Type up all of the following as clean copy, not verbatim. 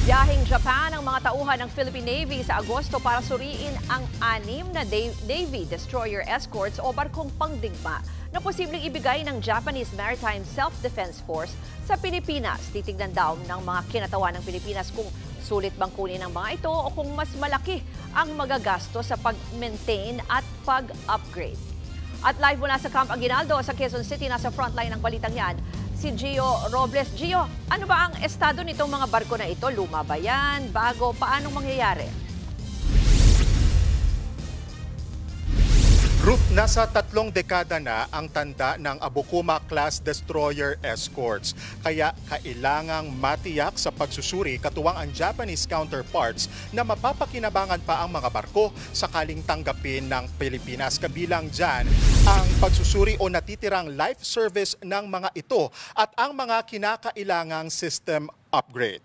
Biyaheng Japan ang mga tauhan ng Philippine Navy sa Agosto para suriin ang 6 na Navy destroyer escorts o barkong pangdigma na posibleng ibigay ng Japanese Maritime Self-Defense Force sa Pilipinas. Titignan daw ng mga kinatawan ng Pilipinas kung sulit bang kunin ang mga ito o kung mas malaki ang magagasto sa pag-maintain at pag-upgrade. At live mula sa Camp Aguinaldo sa Quezon City, nasa frontline ng balitang yan, si Gio Robles. Gio, ano ba ang estado nitong mga barko na ito? Luma ba yan? Bago? Paanong mangyayari? Ruth, nasa 3 dekada na ang tanda ng Abukuma-class destroyer escorts. Kaya kailangang matiyak sa pagsusuri katuwang ang Japanese counterparts na mapapakinabangan pa ang mga barko sakaling tanggapin ng Pilipinas. Kabilang dyan ang pagsusuri o natitirang life service ng mga ito at ang mga kinakailangang system upgrade.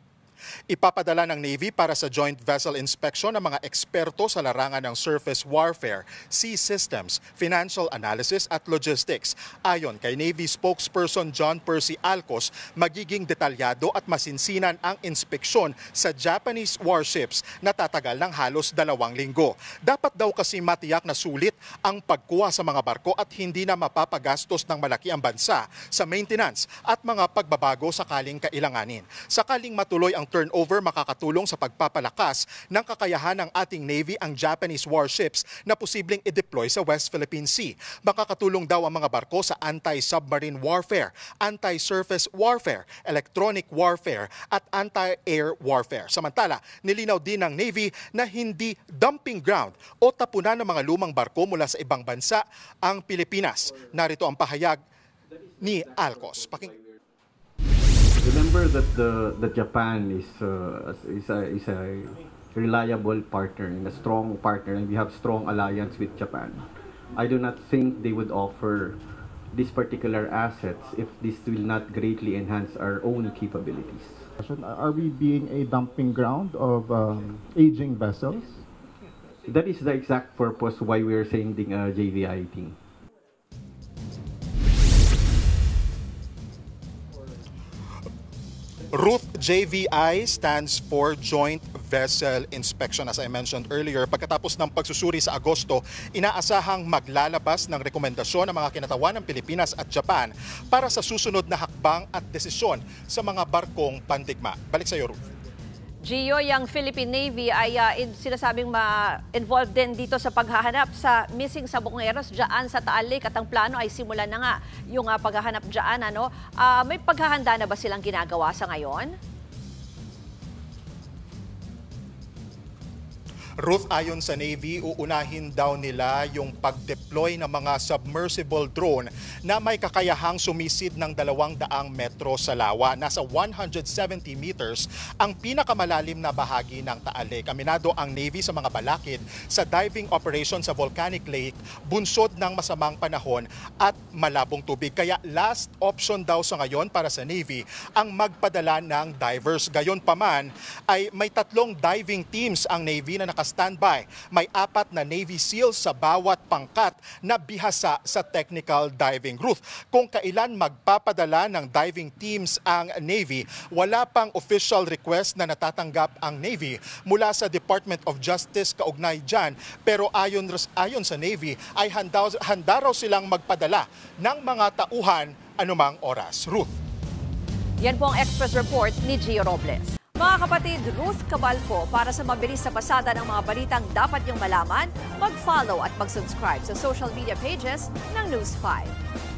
Ipapadala ng Navy para sa joint vessel inspection ng mga eksperto sa larangan ng surface warfare, sea systems, financial analysis at logistics. Ayon kay Navy spokesperson John Percy Alcos, magiging detalyado at masinsinan ang inspeksyon sa Japanese warships na tatagal ng halos 2 linggo. Dapat daw kasi matiyak na sulit ang pagkuha sa mga barko at hindi na mapapagastos ng malaki ang bansa sa maintenance at mga pagbabago sakaling kailanganin. Sakaling matuloy ang turnover, makakatulong sa pagpapalakas ng kakayahan ng ating Navy ang Japanese warships na posibleng i-deploy sa West Philippine Sea. Makakatulong daw ang mga barko sa anti-submarine warfare, anti-surface warfare, electronic warfare at anti-air warfare. Samantala, nilinaw din ng Navy na hindi dumping ground o tapunan ng mga lumang barko mula sa ibang bansa ang Pilipinas. Narito ang pahayag ni Alcos. Remember that Japan is a reliable partner and a strong partner, and we have strong alliance with Japan. I do not think they would offer these particular assets if this will not greatly enhance our own capabilities. Are we being a dumping ground of aging vessels? That is the exact purpose why we are sending a JVI team. Ruth, JVI stands for Joint Vessel Inspection. As I mentioned earlier, pagkatapos ng pagsusuri sa Agosto, inaasahang maglalabas ng rekomendasyon ng mga kinatawan ng Pilipinas at Japan para sa susunod na hakbang at desisyon sa mga barkong pandigma. Balik sa iyo, Ruth. Gio, yung Philippine Navy ay sinasabing involved din dito sa paghahanap sa missing sabukeros dyan sa Taal Lake at ang plano ay simulan na nga yung paghahanap dyan. May paghahanda na ba silang ginagawa sa ngayon? Ruth, ayon sa Navy, uunahin daw nila yung pag-deploy ng mga submersible drone na may kakayahang sumisid ng 200 metro sa lawa. Nasa 170 meters ang pinakamalalim na bahagi ng Taal Lake. Aminado ang Navy sa mga balakid sa diving operation sa Volcanic Lake, bunsod ng masamang panahon at malabong tubig. Kaya last option daw sa ngayon para sa Navy ang magpadala ng divers. Gayon pa man ay may 3 diving teams ang Navy na standby. May 4 na Navy SEALs sa bawat pangkat na bihasa sa technical diving. Ruth, kung kailan magpapadala ng diving teams ang Navy, wala pang official request na natatanggap ang Navy mula sa Department of Justice kaugnay dyan. Pero ayon sa Navy ay handa raw silang magpadala ng mga tauhan anumang oras. Ruth. Yan po ang Express Report ni Gio Robles. Mga kapatid, Ruth Cabalco, para sa mabilis na pasada ng mga balitang dapat niyong malaman, mag-follow at mag-subscribe sa social media pages ng News 5.